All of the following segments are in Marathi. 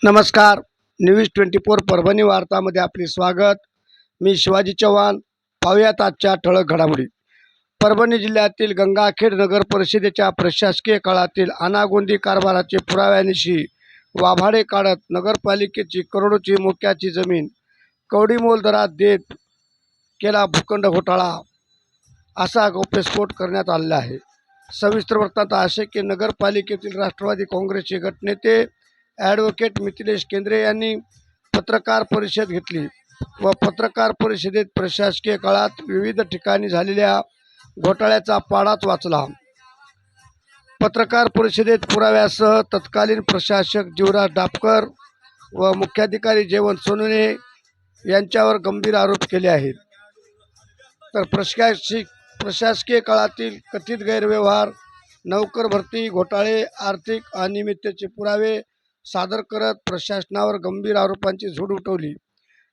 नमस्कार. न्यूज 24 परभणी वार्तामध्ये आपले स्वागत. मी शिवाजी चव्हाण. पाहूयात आजच्या ठळक घडामोडी. परभणी जिल्ह्यातील गंगाखेड नगर परिषदेच्या प्रशासकीय काळातील अनागोंदी कारभाराचे पुराव्यानिशी वाभाडे काढत नगरपालिकेची करोडोची मोक्याची जमीन कवडीमोल दरात देत केला भूखंड घोटाळा, असा गौप्यस्फोट करण्यात आलेला आहे. सविस्तर वृत्तांत असे की नगरपालिकेतील राष्ट्रवादी काँग्रेसचे गटनेते ॲडव्होकेट मिथिलेश केंद्रे यांनी पत्रकार परिषद घेतली व पत्रकार परिषदेत प्रशासकीय काळात विविध ठिकाणी झालेल्या घोटाळ्याचा पाढाच वाचला. पत्रकार परिषदेत पुराव्यासह तत्कालीन प्रशासक जीवराज डापकर व मुख्याधिकारी जयवंत सोनवणे यांच्यावर गंभीर आरोप केले आहेत. तर प्रशासकीय काळातील कथित गैरव्यवहार, नौकर भरती घोटाळे, आर्थिक अनियमिततेचे पुरावे सादर करत प्रशासनावर गंभीर आरोपांची झोड उठवली.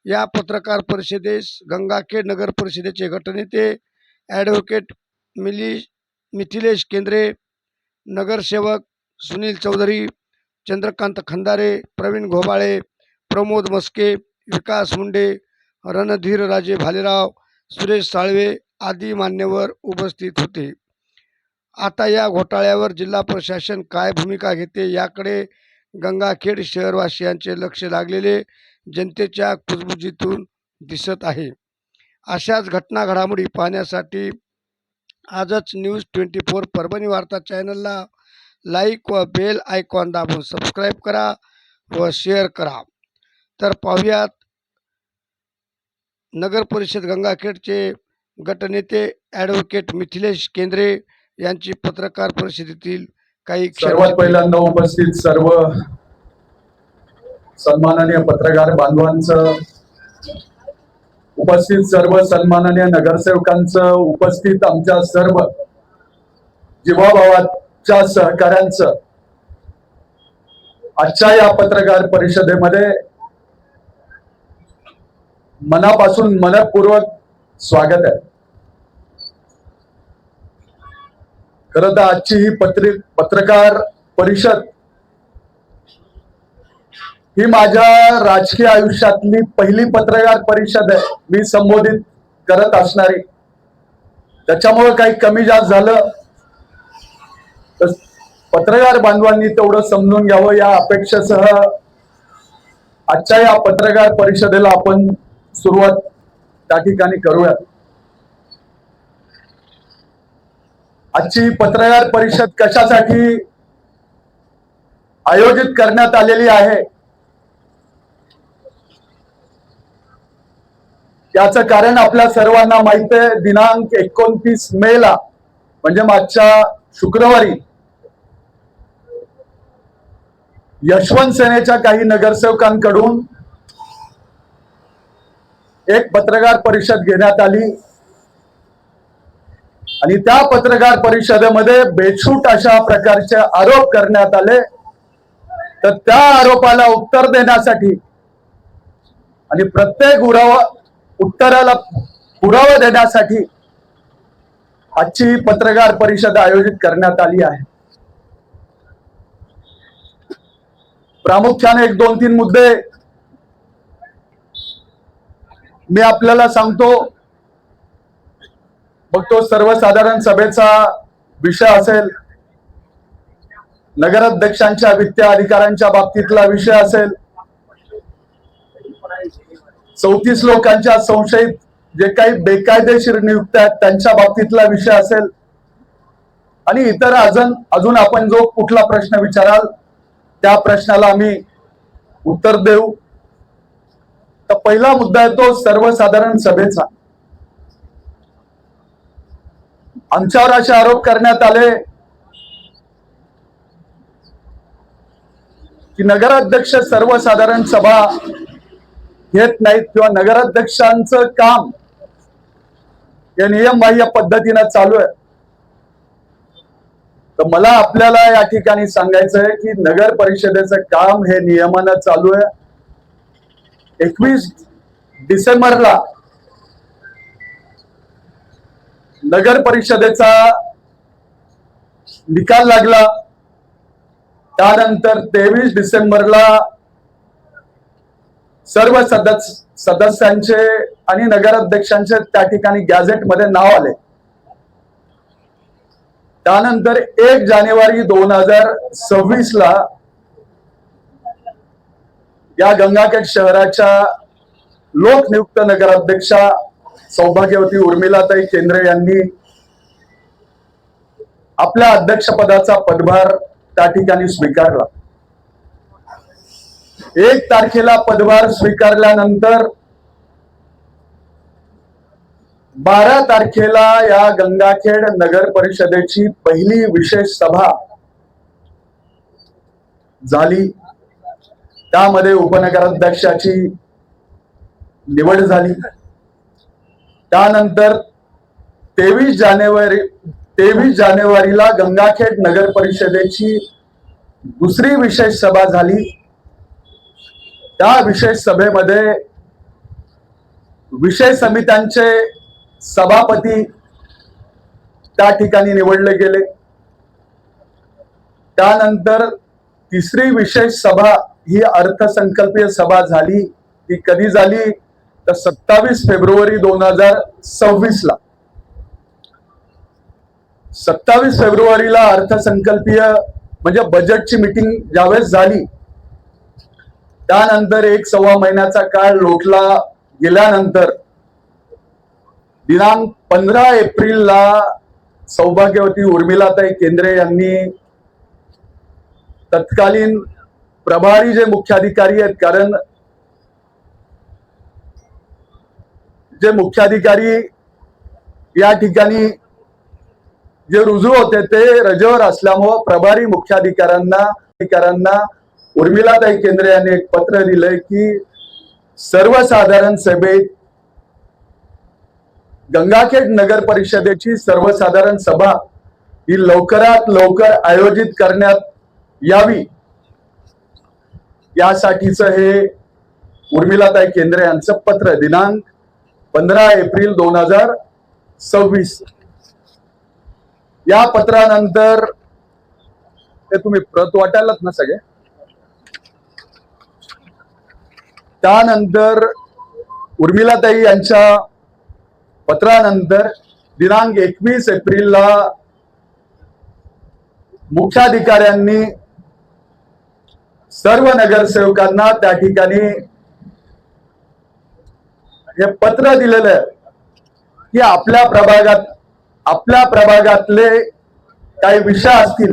या पत्रकार परिषदेस गंगाखेड नगर परिषदेचे गटनेते ॲडव्होकेट मिथिलेश केंद्रे, नगरसेवक सुनील चौधरी, चंद्रकांत खंदारे, प्रवीण घोबाळे, प्रमोद मस्के, विकास मुंडे, रणधीर राजे भालेराव, सुरेश साळवे आदी मान्यवर उपस्थित होते. आता या घोटाळ्यावर जिल्हा प्रशासन काय भूमिका घेते याकडे गंगाखेड शहरवासियांचे लक्ष लागलेले जनतेच्या कुजबुजीतून दिसत आहे. अशाच घटना घडामोडी पाहण्यासाठी आजच न्यूज 24 परभणी वार्ता चॅनलला लाईक व बेल आयकॉन दाबून सबस्क्राईब करा व शेअर करा. तर पाहूयात नगर परिषद गंगाखेडचे गटनेते ॲडव्होकेट मिथिलेश केंद्रे यांची पत्रकार परिषदेतील काही सर्वात पहिल्यांदा उपस्थित सर्व सन्माननीय पत्रकार बांधवांचं, उपस्थित सर्व सन्माननीय नगरसेवकांचं, उपस्थित आमच्या सर्व जीवाभावाच्या सहकाऱ्यांचं आजच्या या पत्रकार परिषदेमध्ये मनापासून मनपूर्वक स्वागत आहे. खरं तर आजची ही पत्रकार परिषद ही माझ्या राजकीय आयुष्यातली पहिली पत्रकार परिषद आहे मी संबोधित करत असणारी. त्याच्यामुळे काही कमी जास्त झालं तर पत्रकार बांधवांनी तेवढं समजून घ्यावं या अपेक्षेसह आजच्या या पत्रकार परिषदेला आपण सुरुवात त्या ठिकाणी करूयात. आजची पत्रकार परिषद कशासाठी आयोजित करण्यात आलेली आहे याचं कारण आपल्या सर्वांना माहित आहे. दिनांक 29 मेला म्हणजे मागच्या शुक्रवारी यशवंत सेनेच्या काही नगरसेवकांकडून एक पत्रकार परिषद घेण्यात आली आणि त्या पत्रकार परिषदेमध्ये बेछूट अशा प्रकारचे आरोप करण्यात आले. तर त्या आरोपाला उत्तर देण्यासाठी आणि प्रत्येक उत्तराला पुरावा देण्यासाठी आजची पत्रकार परिषद आयोजित करण्यात आली आहे. प्रामुख्याने 1-2-3 मुद्दे मी आपल्याला सांगतो. मग तो सर्वसाधारण सभेचा विषय असेल, नगराध्यक्षांच्या वित्तीय अधिकारांच्या बाबतीतला विषय असेल, 34 लोकांच्या संशयित जे काही बेकायदेशीर नियुक्त्या आहेत त्यांच्या बाबतीतला विषय असेल आणि इतर अजून आपण जो कुठला प्रश्न विचाराल त्या प्रश्नाला आम्ही उत्तर देऊ. तर पहिला मुद्दा आहे तो सर्वसाधारण सभेचा. आमच्यावर असे आरोप करण्यात आले की नगराध्यक्ष सर्वसाधारण सभा घेत नाहीत किंवा नगराध्यक्षांचं काम हे नियमबाह्य पद्धतीने चालू आहे. तर मला आपल्याला या ठिकाणी सांगायचं आहे की नगर परिषदेचं काम हे नियमानं चालू आहे. 21 डिसेंबरला नगर परिषदेचा निकाल लागला. त्यानंतर 23 डिसेंबरला सर्व सदस्यांचे आणि नगराध्यक्षांचे त्या ठिकाणी गॅझेटमध्ये नाव आले. त्यानंतर 1 जानेवारी 2026 ला या गंगाखेड शहराच्या लोकनियुक्त नगराध्यक्षा सौभाग्यवती उर्मिलाताई केंद्रे यांनी आपल्या अध्यक्षपदाचा पदभार त्या ठिकाणी स्वीकारला. 1 तारखेला पदभार स्वीकारल्यानंतर 12 तारखेला या गंगाखेड नगर परिषदेची पहिली विशेष सभा झाली. त्यामध्ये उपनगराध्यक्षाची निवड झाली. त्यानंतर 23 जानेवारीला गंगाखेड नगर परिषदेची दुसरी विशेष सभा झाली. त्या विशेष सभेमध्ये विषय समित्यांचे सभापती त्या ठिकाणी निवडले गेले. त्यानंतर तिसरी विशेष सभा ही अर्थसंकल्पीय सभा झाली. ती कधी झाली तर 27 फेब्रुवारी 2026 ला. 27 फेब्रुवारीला अर्थसंकल्पीय म्हणजे बजेटची मीटिंग ज्यावेळेस झाली, त्यानंतर 1-1.25 महिन्याचा काळ लोटला गेल्यानंतर दिनांक 15 एप्रिलला सौभाग्यवती उर्मिलाताई केंद्रे यांनी तत्कालीन प्रभारी जे मुख्याधिकारी आहेत, कारण जे मुख्याधिकारी या ठिकाणी जे रुजू होते ते रजेवर असल्यामुळे प्रभारी मुख्याधिकाऱ्यांना उर्मिलाताई केंद्रे यांनी एक पत्र दिलंय की सर्वसाधारण सभेत गंगाखेड नगर परिषदेची सर्वसाधारण सभा ही लवकरात लवकर आयोजित करण्यात यावी, यासाठीचं हे उर्मिलाताई केंद्रे यांचं पत्र दिनांक 15 एप्रिल 2026. या पत्रानंतर ते तुम्ही प्रत वाटायलात ना सगळे. त्यानंतर उर्मिलाताई यांच्या पत्रानंतर दिनांक 21 एप्रिलला मुख्याधिकाऱ्यांनी सर्व नगरसेवकांना त्या ठिकाणी हे पत्र दिलेलं आहे की आपल्या प्रभागातले काही विषय असतील,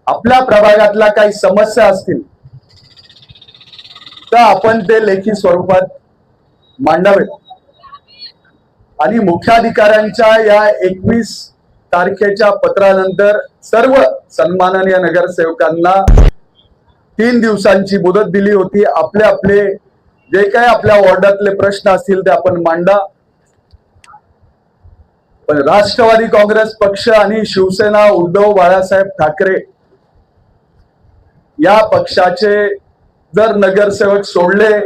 आपल्या प्रभागातल्या काही समस्या असतील तर आपण ते लेखी स्वरूपात मांडावेत. आणि मुख्याधिकाऱ्यांच्या या 21 तारखेच्या पत्रानंतर सर्व सन्माननीय नगरसेवकांना 3 दिवसांची मुदत दिली होती. आपले जे काही आपल्या वॉर्डातले प्रश्न असतील ते आपण मांडा. पण राष्ट्रवादी काँग्रेस पक्ष आणि शिवसेना उद्धव बाळासाहेब ठाकरे या पक्षाचे जर नगरसेवक सोडले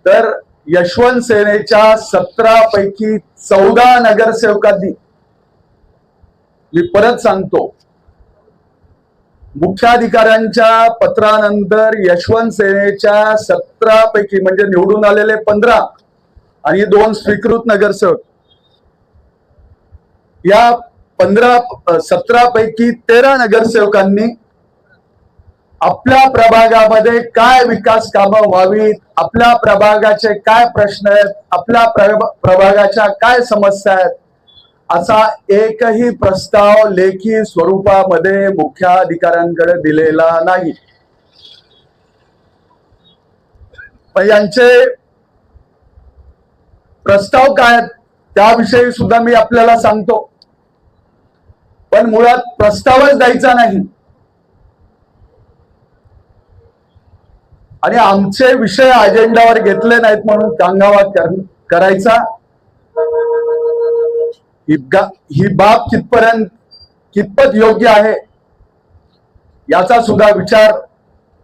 तर यशवंत सेनेच्या 17 पैकी 14 नगरसेवकांनी, मी परत सांगतो, मुख्याधिकाऱ्यांच्या पत्रानंतर यशवंत सेनेच्या 17 पैकी म्हणजे निवडून आलेले 15 आणि 2 स्वीकृत नगरसेवक, या 17 पैकी 13 नगरसेवकांनी आपल्या प्रभागामध्ये काय विकास कामं व्हावीत, आपल्या प्रभागाचे काय प्रश्न आहेत, आपल्या प्रभागाच्या काय समस्या आहेत, असा एकही प्रस्ताव लेखी स्वरूपामध्ये मुख्याधिकाऱ्यांकडे दिलेला नाही. पण यांचे प्रस्ताव काय आहेत त्याविषयी सुद्धा मी आपल्याला सांगतो. पण मुळात प्रस्तावच द्यायचा नाही आणि आमचे विषय अजेंडावर घेतले नाहीत म्हणून कांगावा करायचा, ही बाब कितपत योग्य आहे याचा सुद्धा विचार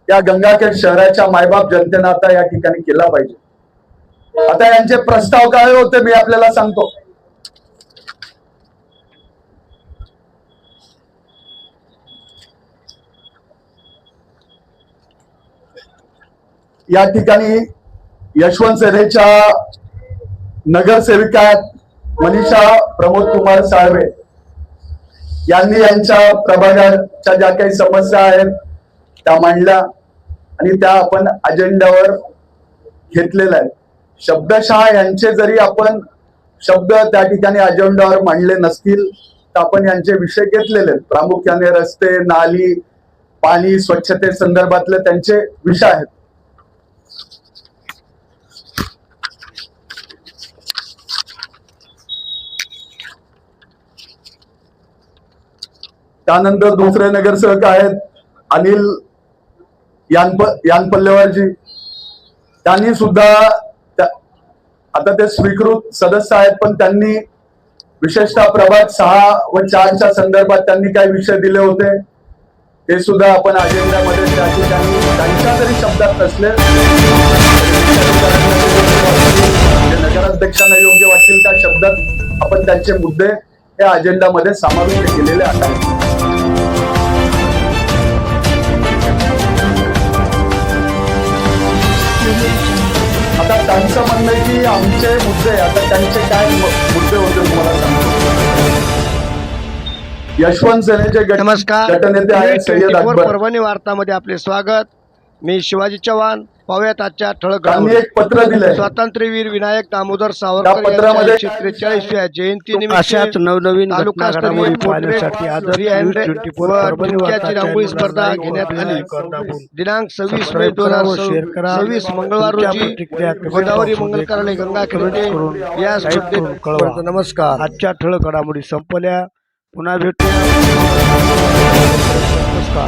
या गंगाखेड शहराच्या मायबाप जनतेनं आता या ठिकाणी केला पाहिजे. आता यांचे प्रस्ताव काय होते मी आपल्याला सांगतो. या ठिकाणी यशवंत सेनेच्या नगरसेविका मनीषा प्रमोद कुमार साळवे यांनी यांच्या प्रभागाच्या ज्या काही समस्या आहेत त्या मांडल्या आणि त्या आपण अजेंड्यावर घेतलेल्या आहेत. शब्दशः यांचे जरी आपण शब्द त्या ठिकाणी अजेंड्यावर मांडले नसतील तर आपण यांचे विषय घेतलेले आहेत. प्रामुख्याने रस्ते, नाली, पाणी, स्वच्छते संदर्भातले त्यांचे विषय आहेत. त्यानंतर दुसरे नगरसेवक आहेत अनिल यानपल्लेवरजी. त्यांनी सुद्धा आता ते स्वीकृत सदस्य आहेत, पण त्यांनी विशेषतः प्रभाग 6 व 4च्या संदर्भात त्यांनी काही विषय दिले होते ते सुद्धा आपण अजेंड्यामध्ये त्या ठिकाणी त्यांच्या जरी शब्दात नसले नगराध्यक्षांना योग्य वाटतील त्या शब्दात आपण त्यांचे मुद्दे या अजेंडामध्ये समाविष्ट केलेले आहेत. आता त्यांचं म्हणणं आहे की आमचे मुद्दे, आता त्यांचे काय मुद्दे होते तुम्हाला सांगतो. यशवंत सेनेचे नमस्कार. गटनेते आहेत सय्यद 24 अकबर. परभणी वार्तामध्ये आपले स्वागत. मी शिवाजी चव्हाण. पाहूयात आजच्या ठळक त्यांनी घडामोडी. एक पत्र दिलंय. स्वातंत्र्यवीर विनायक दामोदर त्या सावरकर पत्रामध्ये यांच्या 43व्या जयंतीनिमित्त अशाच नवनवीन तालुका घटना घडामोडी पाहण्यासाठी आज न्यूज 24 परभणी चिंक्याची रांगोळी वार्ता स्पर्धा चॅनलला घेण्यात like आली. करा, दाबून दिनांक 26 मे सबस्क्राईब करा व शेअर करा. 2026 मंगळवार तुमच्या रोजी प्रतिक्रिया comment गोदावरी box मध्ये मंगल कार्यालय गंगाखेड comment येथे करून या type स्पर्धेत करून कळवा. नमस्कार. आजच्या ठळक घडामोडी संपल्या. पुन्हा भेटूया. नमस्कार.